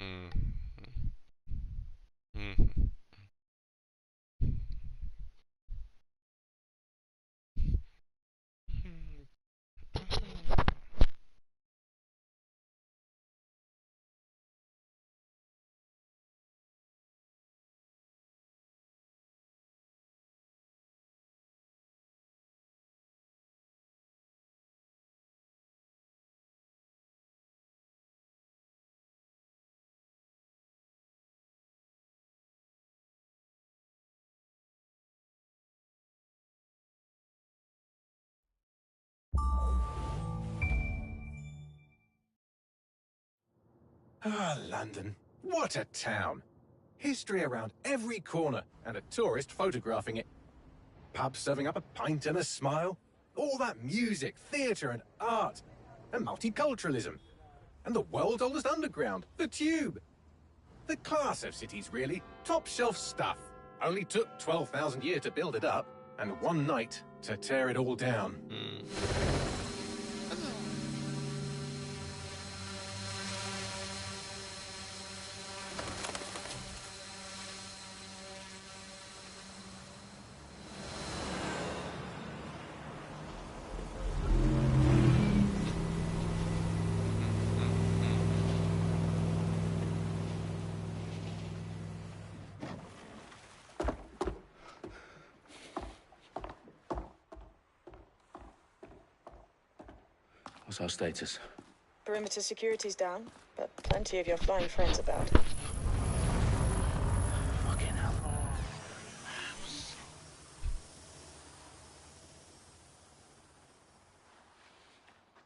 Mm. Mm. Ah, London. What a town. History around every corner and a tourist photographing it. Pubs serving up a pint and a smile. All that music, theatre and art. And multiculturalism. And the world's oldest underground, the Tube. The class of cities, really. Top shelf stuff. Only took 12,000 years to build it up, and one night to tear it all down. What's our status? Perimeter security's down, but plenty of your flying friends about. Fucking hell.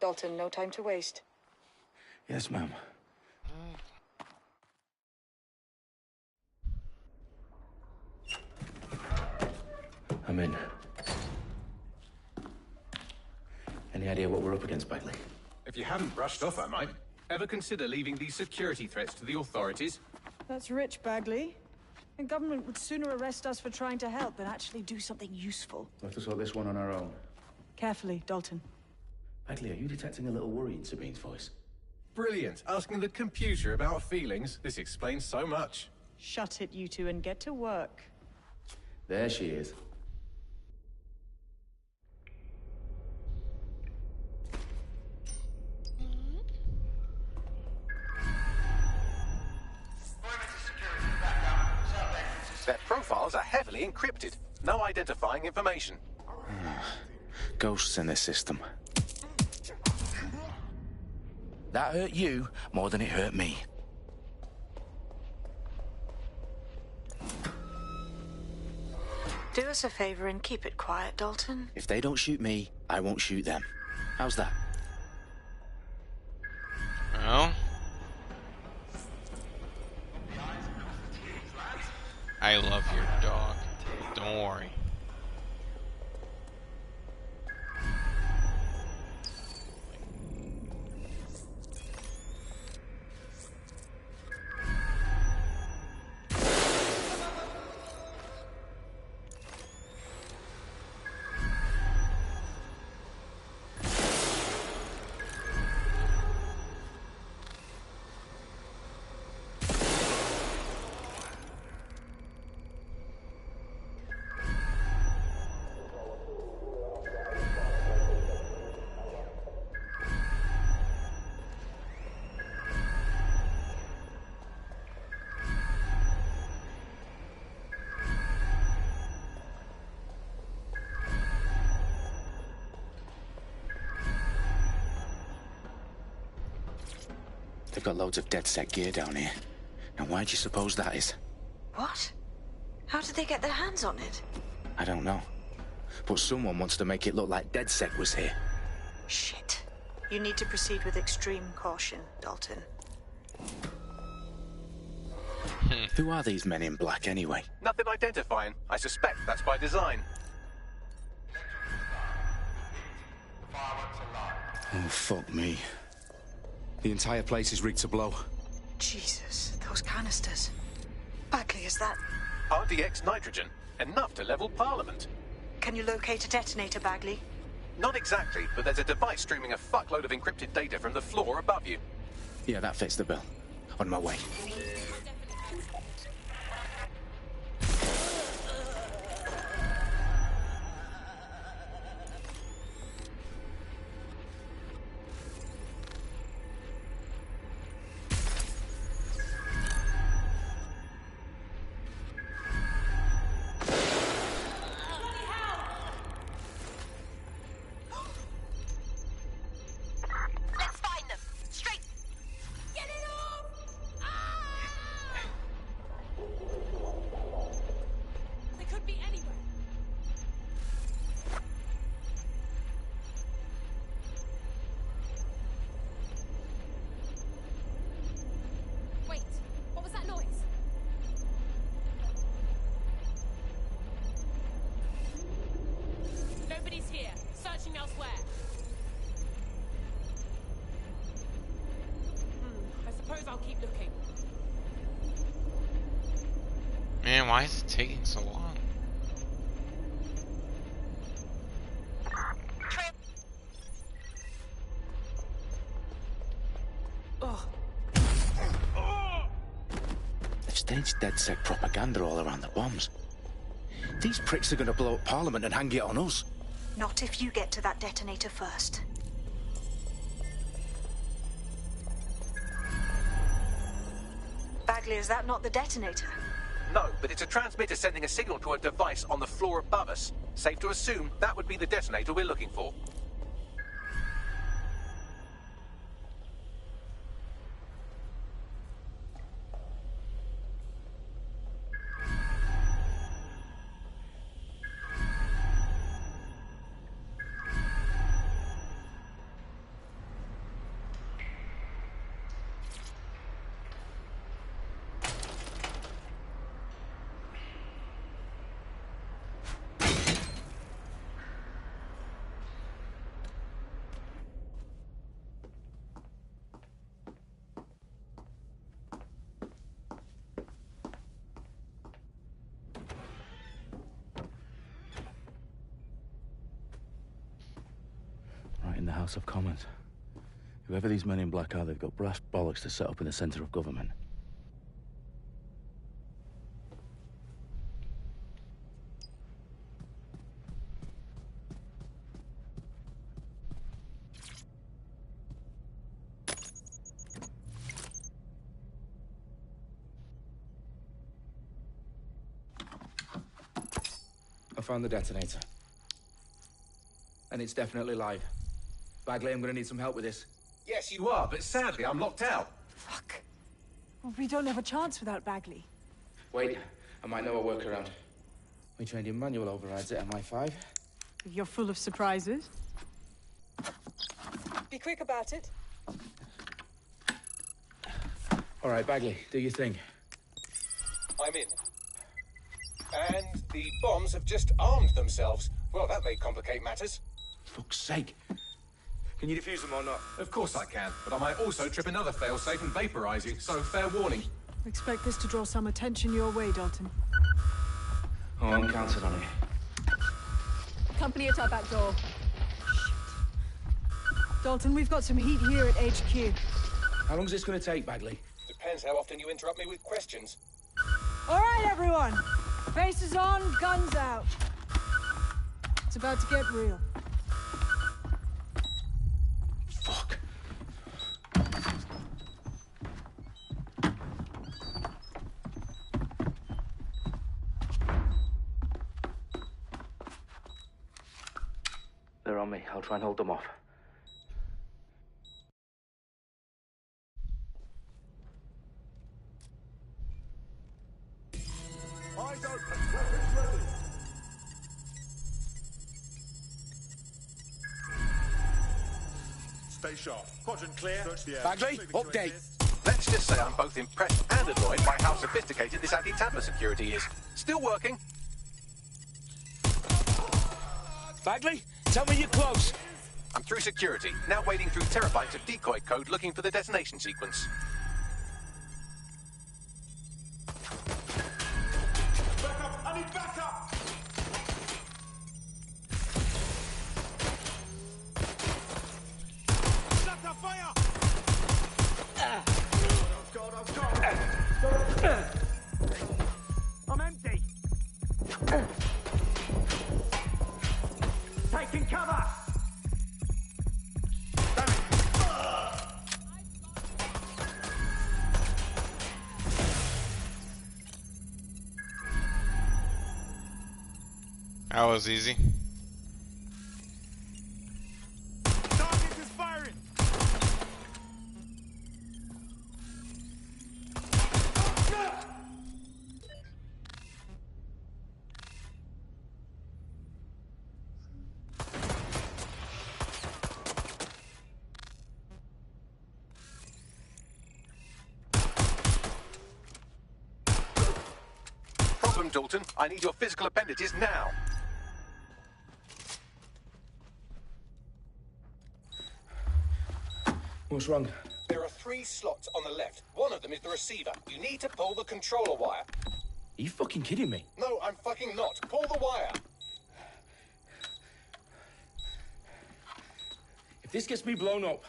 Dalton, no time to waste. Yes, ma'am. I'm in. Any idea what we're up against, Bagley? If you haven't brushed off, I might. Ever consider leaving these security threats to the authorities? That's rich, Bagley. And government would sooner arrest us for trying to help than actually do something useful. We'll have to sort this one on our own. Carefully, Dalton. Bagley, are you detecting a little worry in Sabine's voice? Brilliant. Asking the computer about feelings. This explains so much. Shut it, you two, and get to work. There she is. Their profiles are heavily encrypted. No identifying information. Ghosts in this system. That hurt you more than it hurt me. Do us a favor and keep it quiet, Dalton. If they don't shoot me, I won't shoot them. How's that? Well, I love your dog. Don't worry. They've got loads of DedSec gear down here. Now why do you suppose that is? What? How did they get their hands on it? I don't know. But someone wants to make it look like DedSec was here. Shit. You need to proceed with extreme caution, Dalton. Who are these men in black anyway? Nothing identifying. I suspect that's by design. Oh, fuck me. The entire place is rigged to blow. Jesus, those canisters. Bagley, is that... RDX nitrogen. Enough to level Parliament. Can you locate a detonator, Bagley? Not exactly, but there's a device streaming a fuckload of encrypted data from the floor above you. Yeah, that fits the bill. On my way. Nobody's here. Searching elsewhere. I suppose I'll keep looking. Man, why is it taking so long? They've staged DedSec propaganda all around the bombs. These pricks are going to blow up Parliament and hang it on us. Not if you get to that detonator first. Bagley, is that not the detonator? No, but it's a transmitter sending a signal to a device on the floor above us. Safe to assume that would be the detonator we're looking for. Right in the House of Commons. Whoever these men in black are, they've got brass bollocks to set up in the centre of government. I found the detonator. And it's definitely live. Bagley, I'm gonna need some help with this. Yes, you are, but sadly I'm locked out. Fuck. Well, we don't have a chance without Bagley. Wait, I might know a workaround. We trained in manual overrides at MI5. You're full of surprises. Be quick about it. All right, Bagley, do your thing. I'm in. And the bombs have just armed themselves. Well, that may complicate matters. Fuck's sake. Can you defuse them or not? Of course I can, but I might also trip another failsafe and vaporize you, so fair warning. Expect this to draw some attention your way, Dalton. Oh, I'm counting on it. Company at our back door. Shit. Dalton, we've got some heat here at HQ. How long is this gonna take, Bagley? Depends how often you interrupt me with questions. All right, everyone. Faces on, guns out. It's about to get real. Fuck. They're on me. I'll try and hold them off. Eyes open, weapons ready. Stay sharp. Quadrant clear. Search the air. Bagley, Completely update. clear. Let's just say I'm both impressed and annoyed by how sophisticated this anti-tamper security is. Still working. Bagley, tell me you're close. I'm through security, now wading through terabytes of decoy code looking for the detonation sequence. Backup! I need backup! Shut the fire! Oh God, taking cover! That was easy. Target is firing! Problem, Dalton. I need your physical appendages now. What's wrong? There are 3 slots on the left. One of them is the receiver. You need to pull the controller wire. Are you fucking kidding me? No, I'm fucking not. Pull the wire. If this gets me blown up...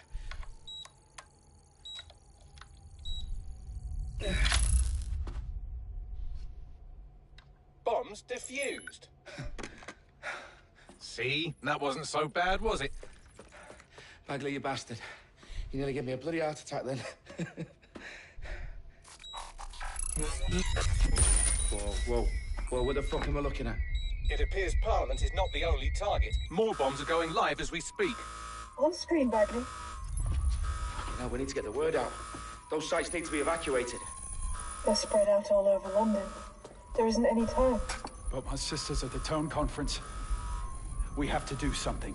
Bombs defused. See? That wasn't so bad, was it? Bagley, you bastard. You nearly gave me a bloody heart attack then. Whoa. What the fuck am I looking at? It appears Parliament is not the only target. More bombs are going live as we speak. On screen, Bagley. Now we need to get the word out. Those sites need to be evacuated. They're spread out all over London. There isn't any time. But my sister's at the town conference. We have to do something.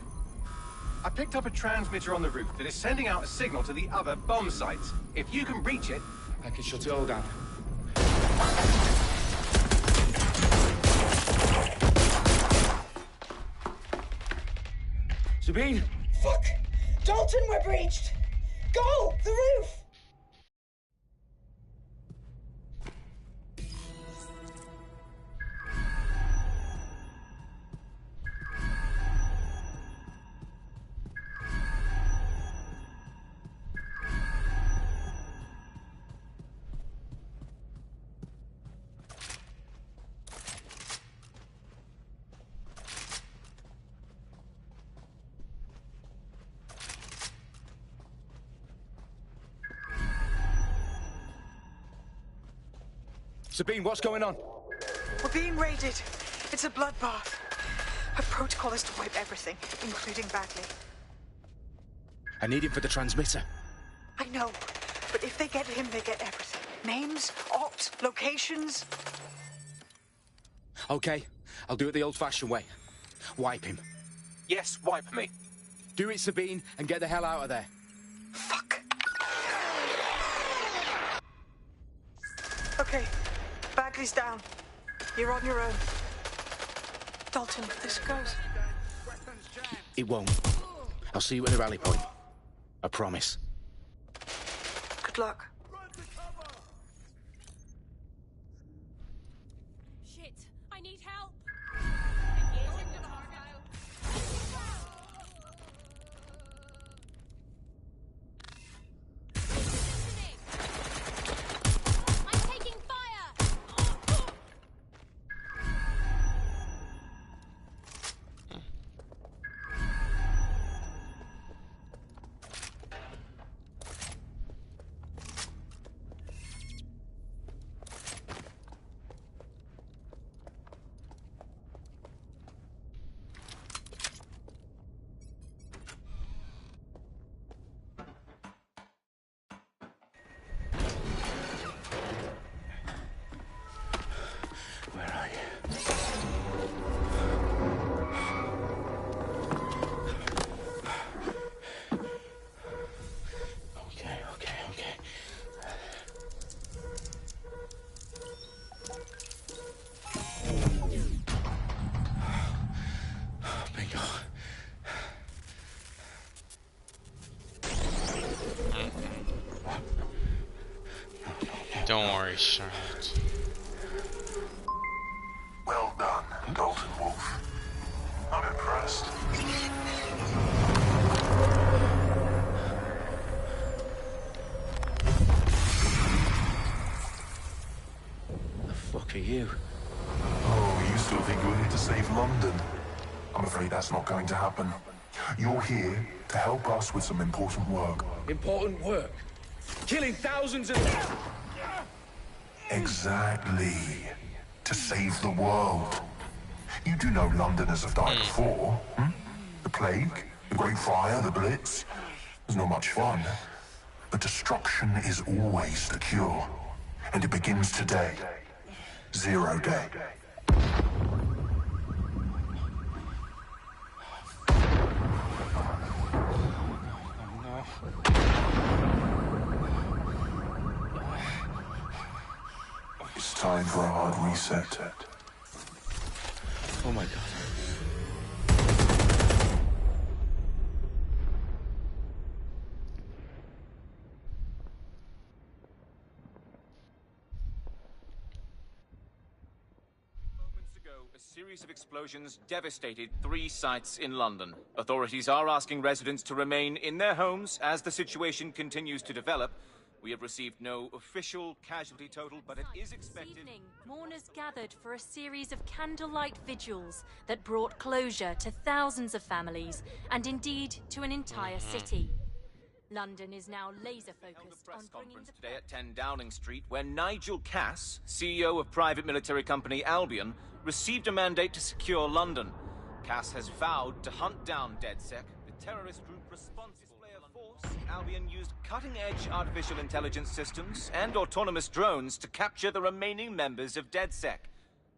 I picked up a transmitter on the roof that is sending out a signal to the other bomb sites. If you can reach it... I can shut it all down. Sabine! Fuck! Dalton, we're breached! Go! The roof! Sabine, what's going on? We're being raided. It's a bloodbath. Her protocol is to wipe everything, including Bagley. I need him for the transmitter. I know, but if they get him, they get everything. Names, ops, locations. Okay, I'll do it the old-fashioned way. Wipe him. Yes, wipe me. Do it, Sabine, and get the hell out of there. Fuck. Okay, Bagley's down. You're on your own. Dalton, if this goes... It won't. I'll see you at the rally point. I promise. Good luck. Shit, I need help. Engaging the cargo. I'm taking fire. Where are you? Okay. Bingo. Don't worry, Charlotte. Well done, Dalton Wolf. I'm impressed. The fuck are you? Oh, you still think you're here to save London? I'm afraid afraid that's not going to happen. You're here to help us with some important work. Important work? Killing thousands of... Exactly. To save the world. You do know Londoners have died before, hmm? The plague, the Great Fire, the Blitz. It's not much fun. But destruction is always the cure. And it begins today. 0 day. It's time for a hard reset. Oh my God. A series of explosions devastated 3 sites in London. Authorities are asking residents to remain in their homes as the situation continues to develop. We have received no official casualty total, but it is expected... This evening, mourners gathered for a series of candlelight vigils that brought closure to thousands of families, and indeed to an entire city. London is now laser-focused on bringing the... today at 10 Downing Street, where Nigel Cass, CEO of private military company Albion, received a mandate to secure London. Cass has vowed to hunt down DedSec, the terrorist group responsible for force. Albion used cutting-edge artificial intelligence systems and autonomous drones to capture the remaining members of DedSec.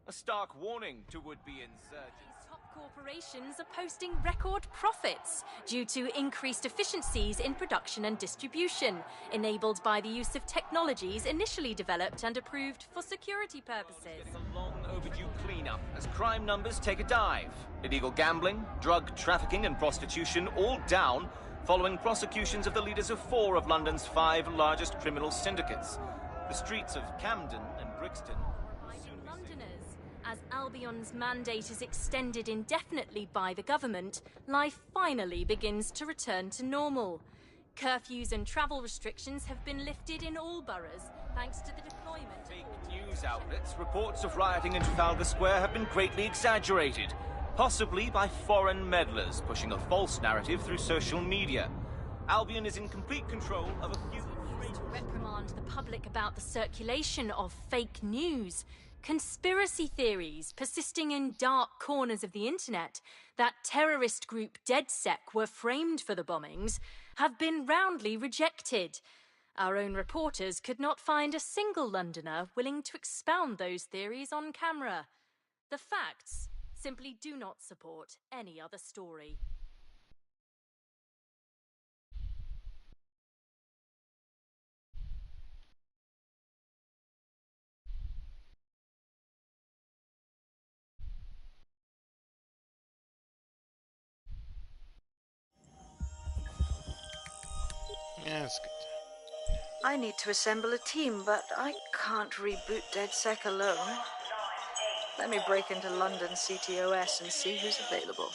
A stark warning to would-be insurgents. Top corporations are posting record profits due to increased efficiencies in production and distribution, enabled by the use of technologies initially developed and approved for security purposes. A long overdue cleanup as crime numbers take a dive. Illegal gambling, drug trafficking and prostitution all down following prosecutions of the leaders of 4 of London's 5 largest criminal syndicates. The streets of Camden and Brixton... Londoners. As Albion's mandate is extended indefinitely by the government, life finally begins to return to normal. Curfews and travel restrictions have been lifted in all boroughs, thanks to the deployment... Fake news outlets, reports of rioting in Trafalgar Square have been greatly exaggerated, possibly by foreign meddlers pushing a false narrative through social media. Albion is in complete control of a few... to reprimand the public about the circulation of fake news. Conspiracy theories persisting in dark corners of the internet that terrorist group DedSec were framed for the bombings have been roundly rejected. Our own reporters could not find a single Londoner willing to expound those theories on camera. The facts simply do not support any other story. Yeah, it's good. I need to assemble a team, but I can't reboot DedSec alone. Let me break into London CTOS and see who's available.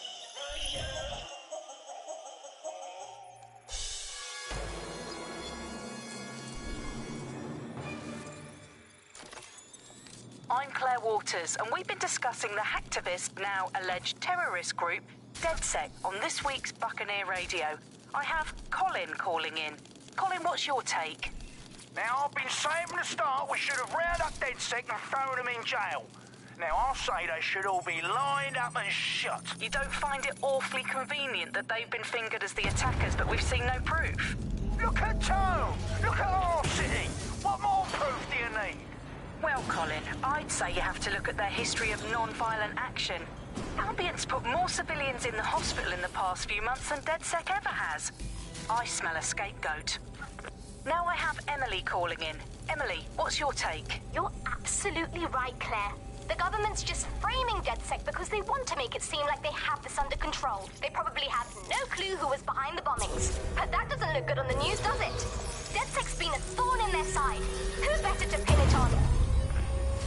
I'm Claire Waters, and we've been discussing the hacktivist, now alleged terrorist group, DedSec, on this week's Buccaneer Radio. I have Colin calling in. Colin, what's your take? Now, I've been saying from the start we should have rounded up DedSec and thrown them in jail. Now, I'll say they should all be lined up and shot. You don't find it awfully convenient that they've been fingered as the attackers, but we've seen no proof? Look at Tone! Look at our city! What more proof do you need? Well, Colin, I'd say you have to look at their history of non-violent action. Albion's put more civilians in the hospital in the past few months than DedSec ever has. I smell a scapegoat. Now I have Emily calling in. Emily, what's your take? You're absolutely right, Claire. The government's just framing DedSec because they want to make it seem like they have this under control. They probably had no clue who was behind the bombings. But that doesn't look good on the news, does it? DedSec's been a thorn in their side. Who better to pin it on?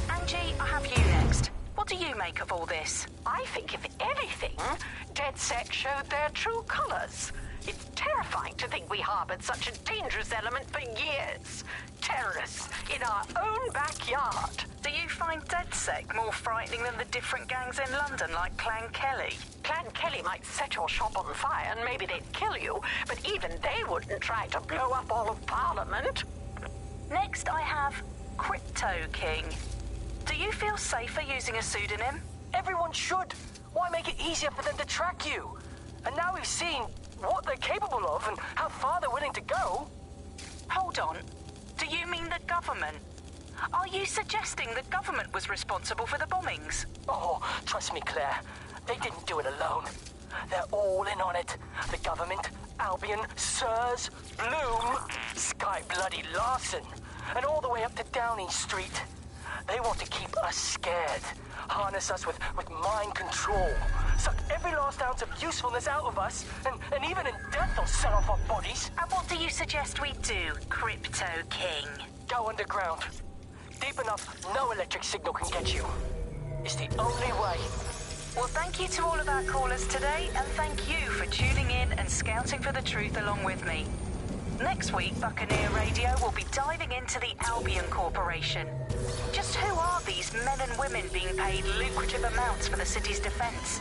Angie, I have you next. What do you make of all this? I think, if anything, DedSec showed their true colors. It's terrifying to think we harbored such a dangerous element for years. Terrorists in our own backyard. Do you find DedSec more frightening than the different gangs in London, like Clan Kelly? Clan Kelly might set your shop on fire and maybe they'd kill you, but even they wouldn't try to blow up all of Parliament. Next, I have Crypto King. Do you feel safer using a pseudonym? Everyone should. Why make it easier for them to track you? And now we've seen what they're capable of and how far they're willing to go. Hold on. Do you mean the government? Are you suggesting the government was responsible for the bombings? Oh, trust me, Claire. They didn't do it alone. They're all in on it. The government, Albion, Sirs, Bloom, Sky Bloody Larson, and all the way up to Downing Street. They want to keep us scared, harness us with mind control, suck every last ounce of usefulness out of us, and even in death they'll sell off our bodies. And what do you suggest we do, Crypto King? Go underground. Deep enough, no electric signal can get you. It's the only way. Well, thank you to all of our callers today, and thank you for tuning in and scouting for the truth along with me. Next week, Buccaneer Radio will be diving into the Albion Corporation. Just who are these men and women being paid lucrative amounts for the city's defense?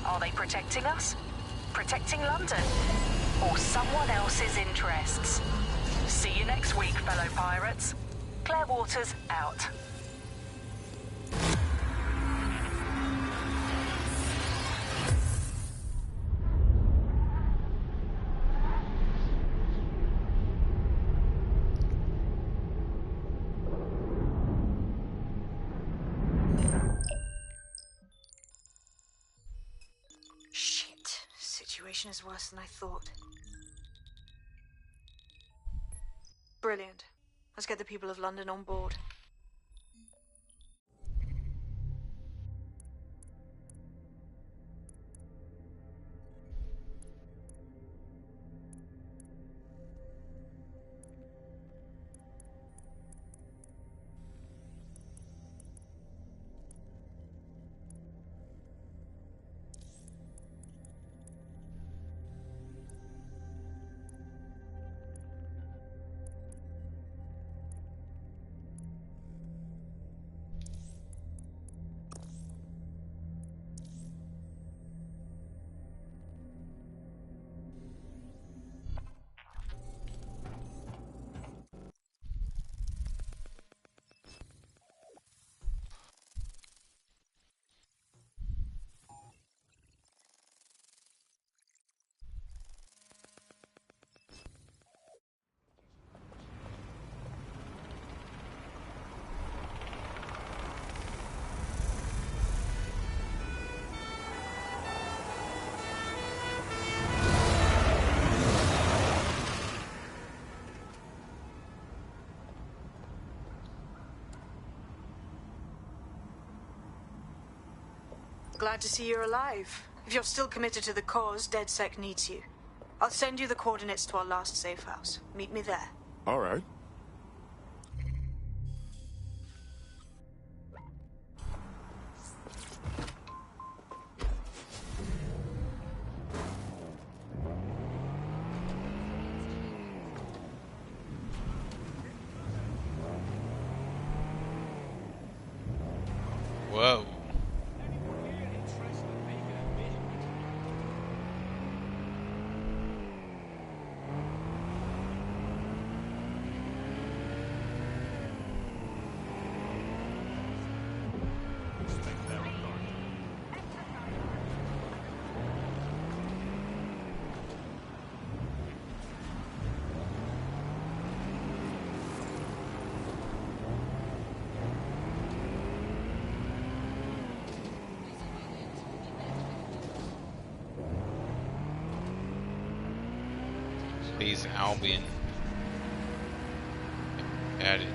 Are they protecting us? Protecting London? Or someone else's interests? See you next week, fellow pirates. Claire Waters, out. Situation is worse than I thought. Brilliant. Let's get the people of London on board. Glad to see you're alive. If you're still committed to the cause, DedSec needs you. I'll send you the coordinates to our last safe house. Meet me there. All right. Whoa. These Albion added.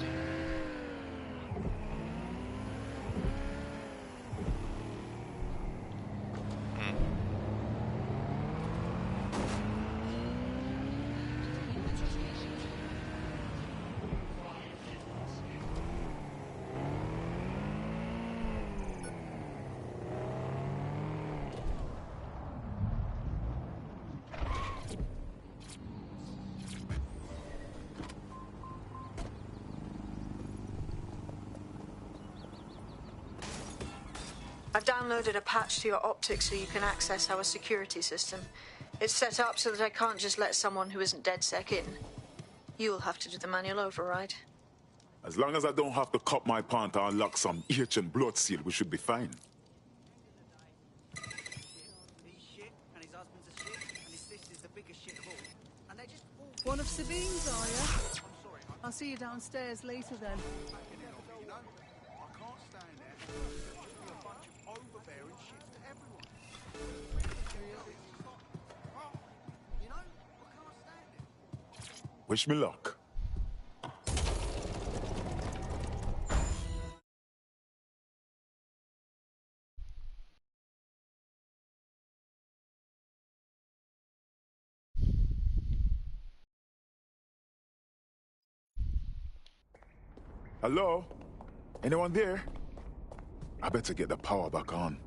I've downloaded a patch to your optics so you can access our security system. It's set up so that I can't just let someone who isn't DedSec in. You'll have to do the manual override. As long as I don't have to cut my pant or unlock some ancient blood seal, we should be fine. One of Sabine's, are you? I'll see you downstairs later then. Wish me luck. Hello? Anyone there? I better get the power back on.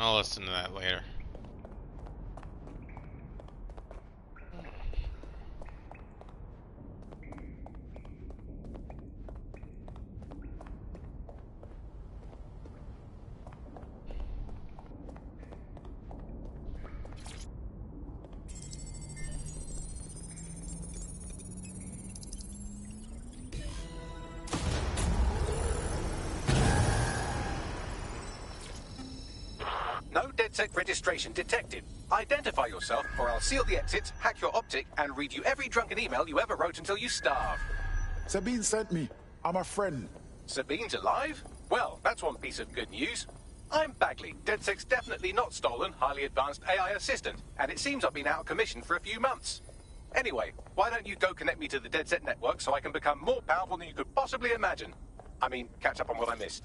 I'll listen to that later. No DedSec registration detected. Identify yourself, or I'll seal the exits, hack your optic, and read you every drunken email you ever wrote until you starve. Sabine sent me. I'm a friend. Sabine's alive? Well, that's one piece of good news. I'm Bagley, DedSec's definitely not stolen, highly advanced AI assistant, and it seems I've been out of commission for a few months. Anyway, why don't you go connect me to the DedSec network so I can become more powerful than you could possibly imagine? I mean, catch up on what I missed.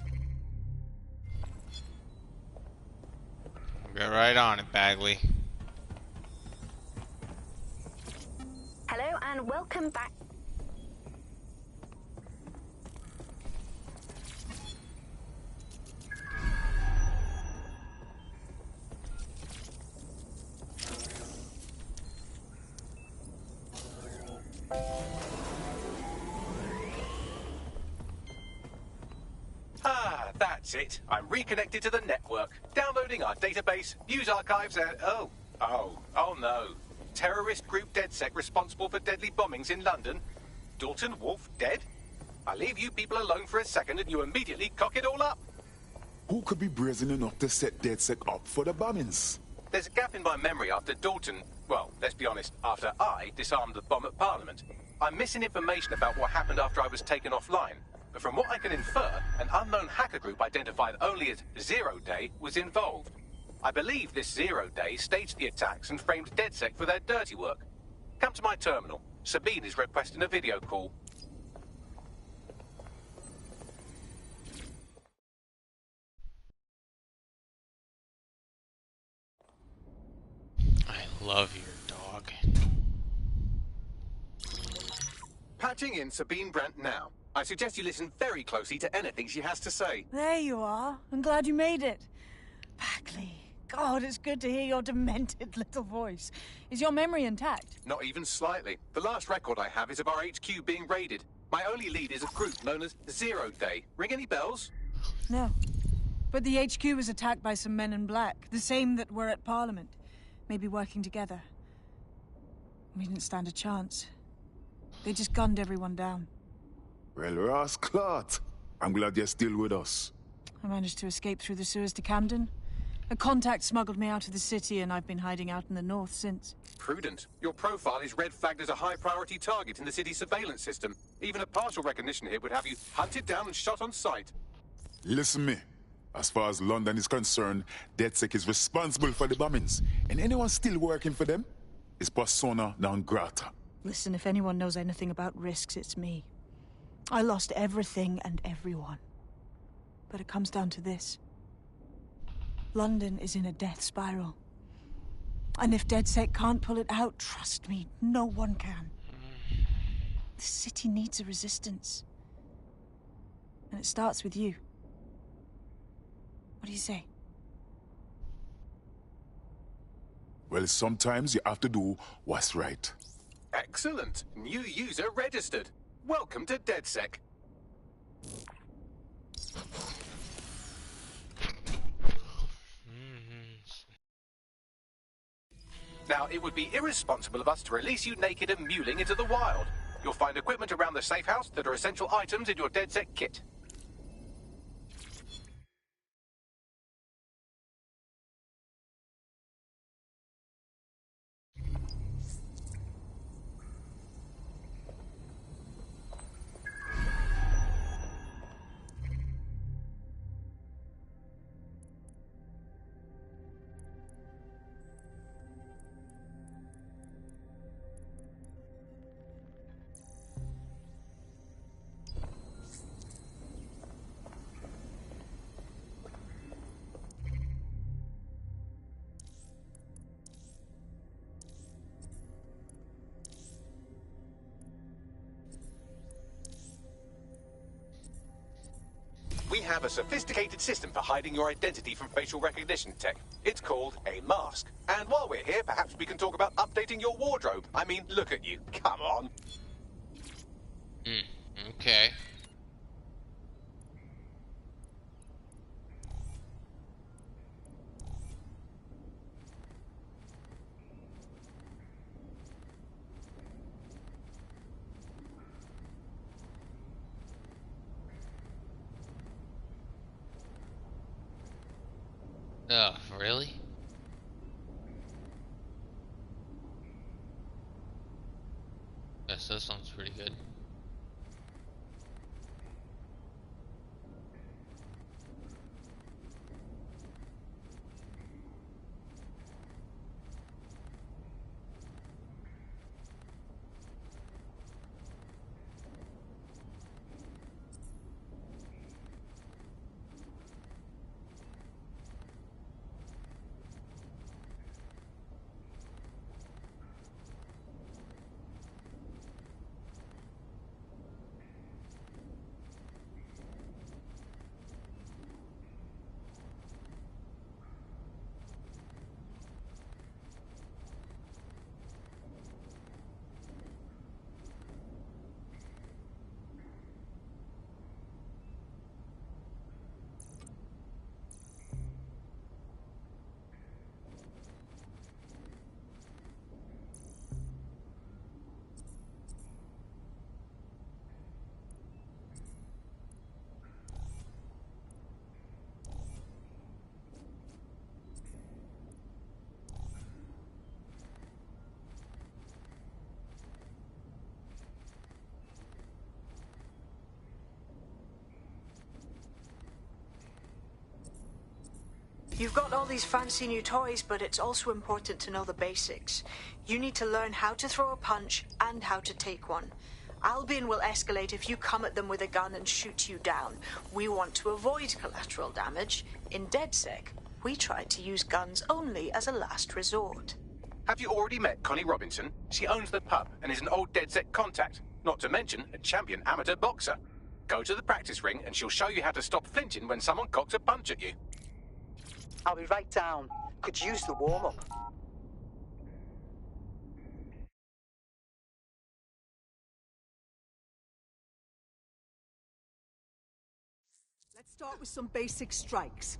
Get right on it, Bagley. Hello and welcome back. Ah, that's it. I'm reconnected to the network, downloading our database, news archives, and oh no. Terrorist group DedSec responsible for deadly bombings in London. Dalton Wolf dead? I leave you people alone for a second and you immediately cock it all up. Who could be brazen enough to set DedSec up for the bombings? There's a gap in my memory after Dalton, well, let's be honest, after I disarmed the bomb at Parliament. I'm missing information about what happened after I was taken offline. But from what I can infer, an unknown hacker group identified only as Zero Day was involved. I believe this Zero Day staged the attacks and framed DedSec for their dirty work. Come to my terminal. Sabine is requesting a video call. I love your dog. Patching in Sabine Brandt now. I suggest you listen very closely to anything she has to say. There you are. I'm glad you made it. Bagley. God, it's good to hear your demented little voice. Is your memory intact? Not even slightly. The last record I have is of our HQ being raided. My only lead is a group known as Zero Day. Ring any bells? No. But the HQ was attacked by some men in black, the same that were at Parliament. Maybe working together. We didn't stand a chance. They just gunned everyone down. Well, Ross Clot, I'm glad you're still with us. I managed to escape through the sewers to Camden. A contact smuggled me out of the city, and I've been hiding out in the north since. Prudent. Your profile is red flagged as a high-priority target in the city's surveillance system. Even a partial recognition here would have you hunted down and shot on sight. Listen me. As far as London is concerned, DedSec is responsible for the bombings. And anyone still working for them is persona non grata. Listen, if anyone knows anything about risks, it's me. I lost everything and everyone. But it comes down to this. London is in a death spiral. And if DedSec can't pull it out, trust me, no one can. The city needs a resistance. And it starts with you. What do you say? Well, sometimes you have to do what's right. Excellent. New user registered. Welcome to DedSec. Now, it would be irresponsible of us to release you naked and mewling into the wild. You'll find equipment around the safe house that are essential items in your DedSec kit. We have a sophisticated system for hiding your identity from facial recognition tech. It's called a mask. And while we're here, perhaps we can talk about updating your wardrobe. I mean, look at you. Come on. Okay. Oh, really? Yes, that sounds pretty good. You've got all these fancy new toys, but it's also important to know the basics. You need to learn how to throw a punch and how to take one. Albion will escalate if you come at them with a gun and shoot you down. We want to avoid collateral damage. In DedSec, we try to use guns only as a last resort. Have you already met Connie Robinson? She owns the pub and is an old DedSec contact, not to mention a champion amateur boxer. Go to the practice ring and she'll show you how to stop flinching when someone cocks a punch at you. I'll be right down. Could use the warm-up. Let's start with some basic strikes.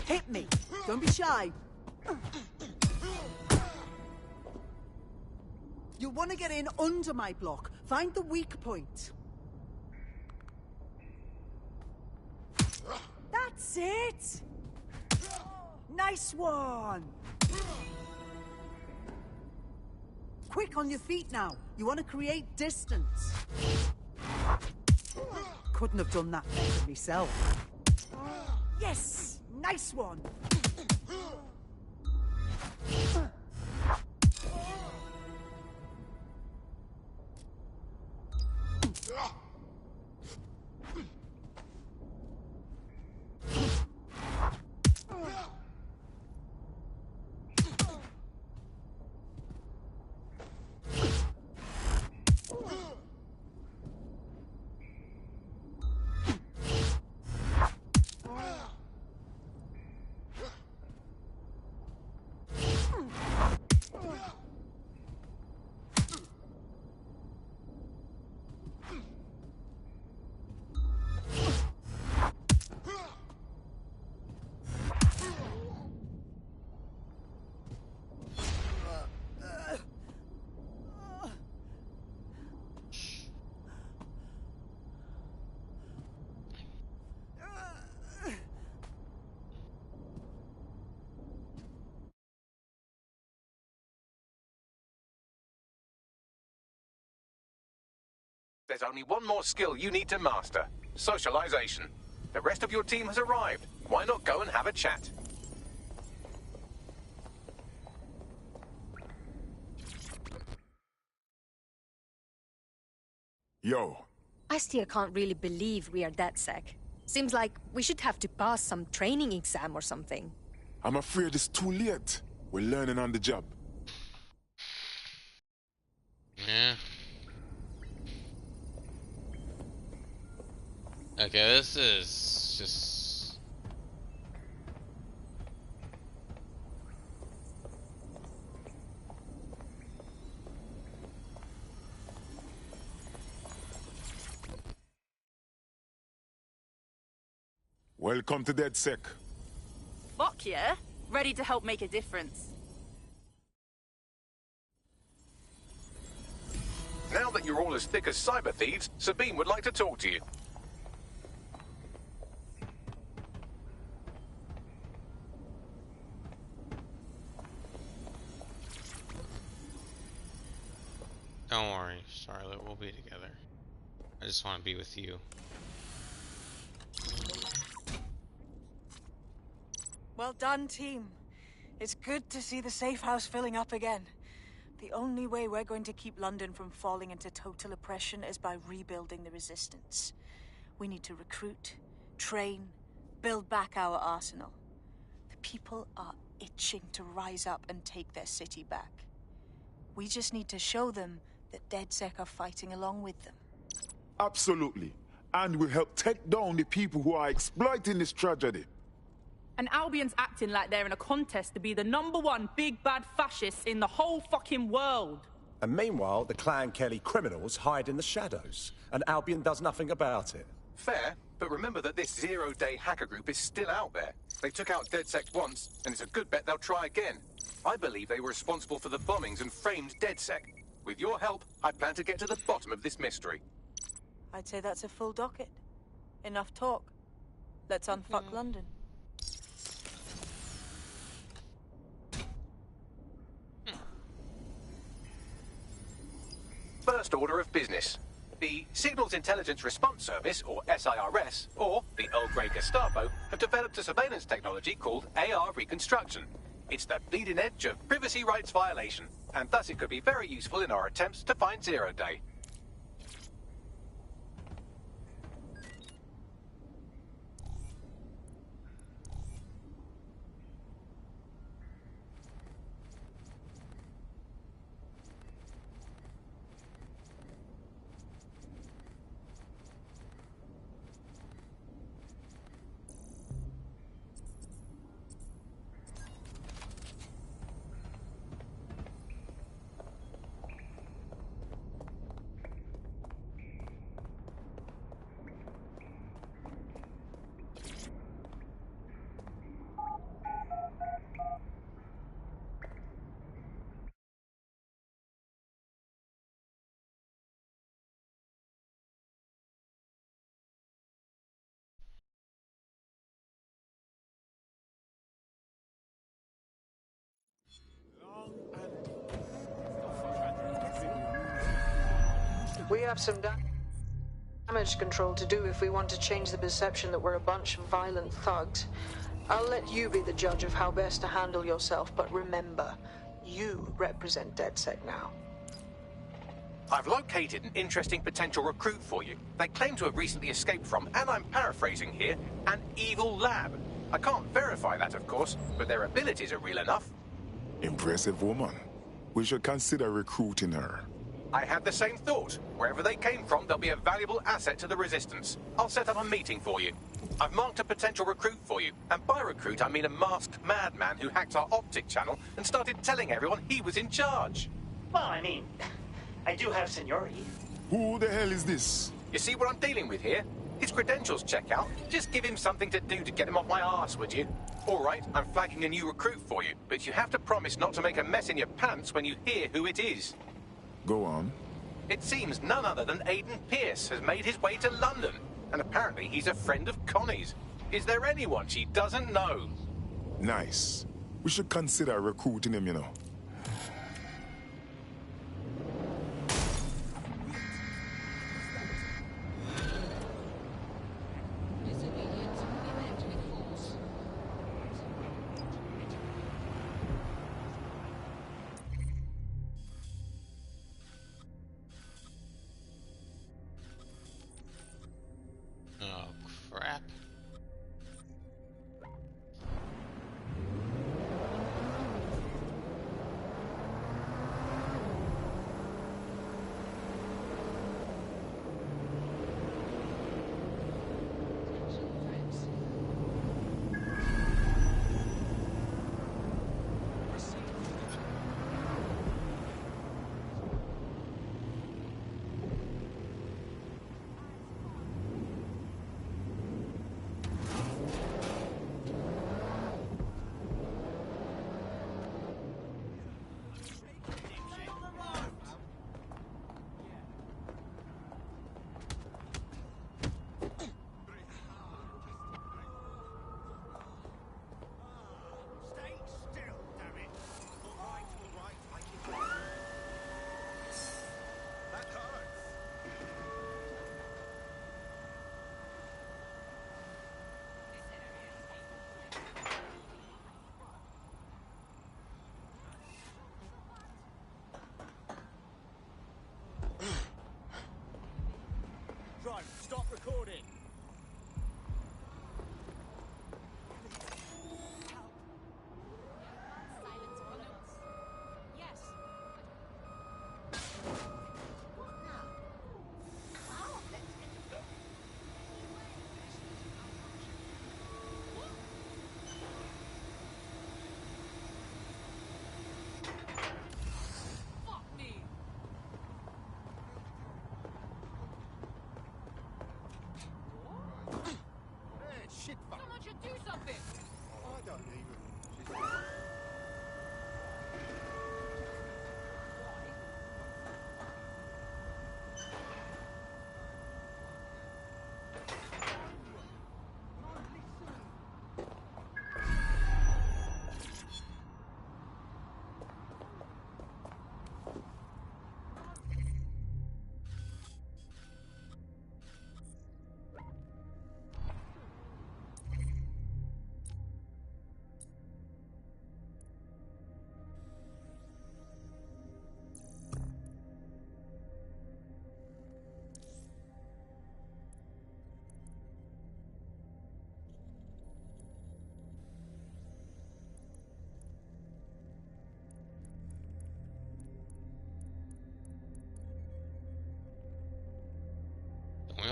Hit me. Don't be shy. You'll want to get in under my block. Find the weak point. That's it! Nice one! Quick on your feet now. You want to create distance. Couldn't have done that better myself. Yes! Nice one! there's only one more skill you need to master. Socialization. The rest of your team has arrived. Why not go and have a chat? Yo. I still can't really believe we are DedSec. Seems like we should have to pass some training exam or something. I'm afraid it's too late. We're learning on the job. Yeah. Okay, this is just... Welcome to DedSec. Fuck yeah. Ready to help make a difference. Now that you're all as thick as cyber thieves, Sabine would like to talk to you. Don't worry, Charlotte, we'll be together. I just want to be with you. Well done, team. It's good to see the safe house filling up again. The only way we're going to keep London from falling into total oppression is by rebuilding the resistance. We need to recruit, train, build back our arsenal. The people are itching to rise up and take their city back. We just need to show them that DedSec are fighting along with them. Absolutely. And we'll help take down the people who are exploiting this tragedy. And Albion's acting like they're in a contest to be the #1 big bad fascists in the whole fucking world. And meanwhile, the Clan Kelly criminals hide in the shadows, and Albion does nothing about it. Fair, but remember that this zero-day hacker group is still out there. They took out DedSec once, and it's a good bet they'll try again. I believe they were responsible for the bombings and framed DedSec. With your help, I plan to get to the bottom of this mystery. I'd say that's a full docket. Enough talk. Let's unfuck London. First order of business. The Signals Intelligence Response Service, or SIRS, or the Earl Grey Gestapo, have developed a surveillance technology called AR Reconstruction. It's the bleeding edge of privacy rights violation, and thus it could be very useful in our attempts to find Zero Day. We have some damage control to do if we want to change the perception that we're a bunch of violent thugs. I'll let you be the judge of how best to handle yourself, but remember, you represent DedSec now. I've located an interesting potential recruit for you. They claim to have recently escaped from, and I'm paraphrasing here, an evil lab. I can't verify that, of course, but their abilities are real enough. Impressive woman. We should consider recruiting her. I had the same thought. Wherever they came from, they'll be a valuable asset to the Resistance. I'll set up a meeting for you. I've marked a potential recruit for you, and by recruit I mean a masked madman who hacked our optic channel and started telling everyone he was in charge. Well, I mean, I do have seniority. Who the hell is this? You see what I'm dealing with here? His credentials check out. Just give him something to do to get him off my arse, would you? All right, I'm flagging a new recruit for you, but you have to promise not to make a mess in your pants when you hear who it is. Go on. It seems none other than Aidan Pierce has made his way to London, and apparently he's a friend of Connie's. Is there anyone she doesn't know? Nice. We should consider recruiting him, you know.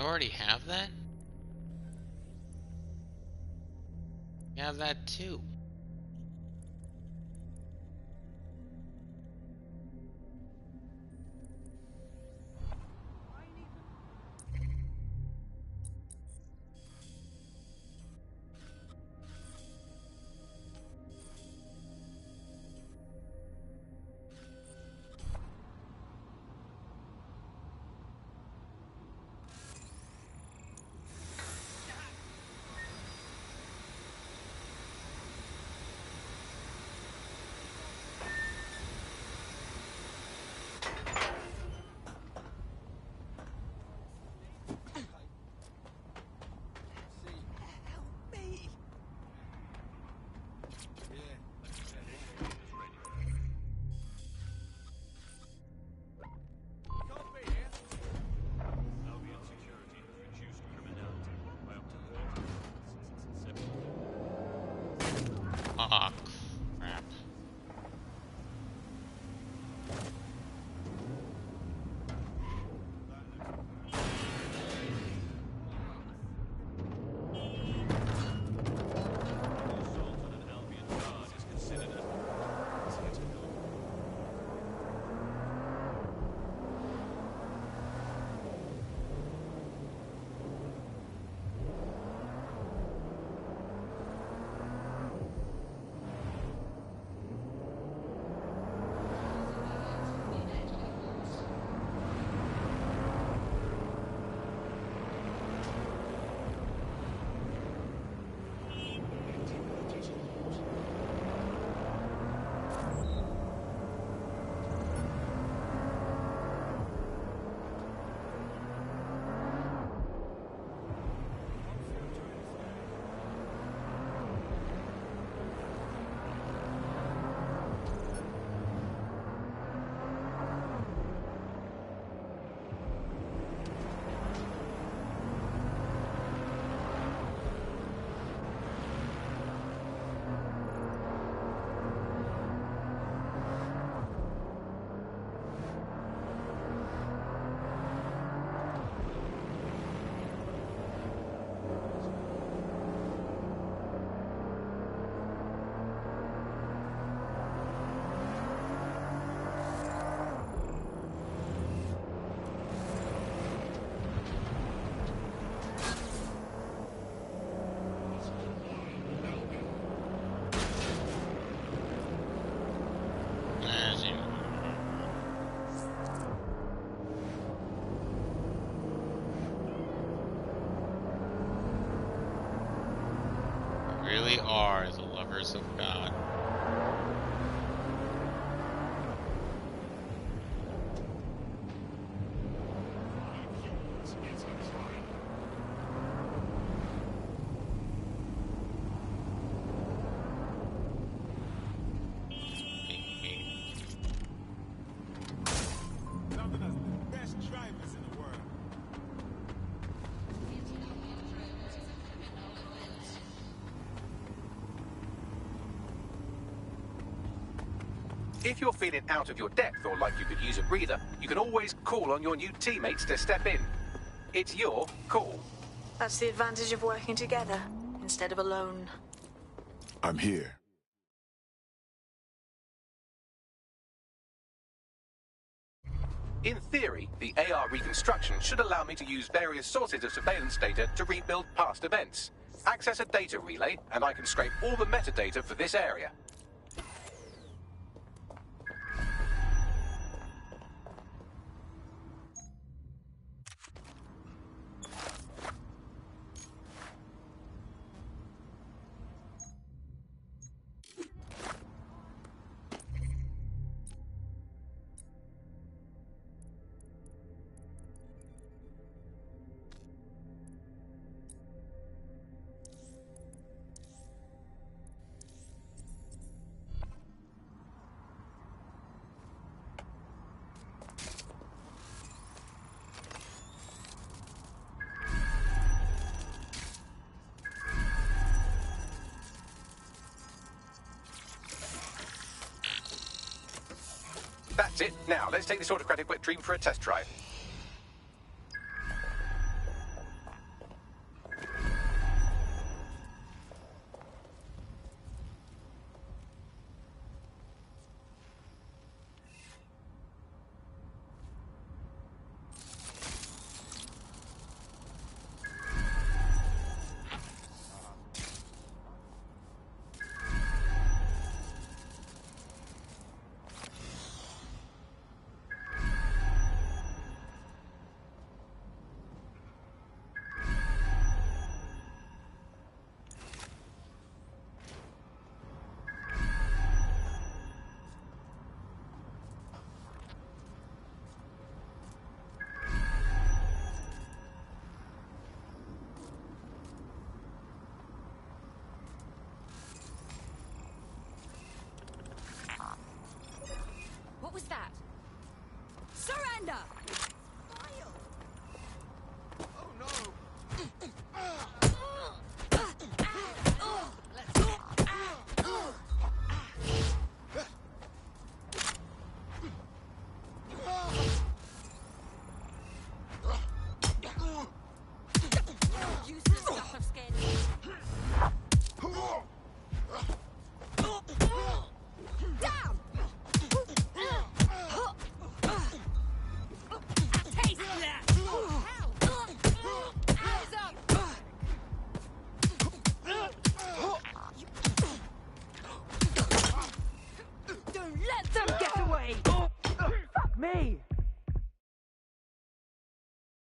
already have that? You have that too. Ah, crap. Really are the lovers of God. If you're feeling out of your depth or like you could use a breather, you can always call on your new teammates to step in. It's your call. That's the advantage of working together instead of alone. I'm here. In theory, the AR reconstruction should allow me to use various sources of surveillance data to rebuild past events. Access a data relay, and I can scrape all the metadata for this area. That's it. Now, let's take this autocratic wet dream for a test drive.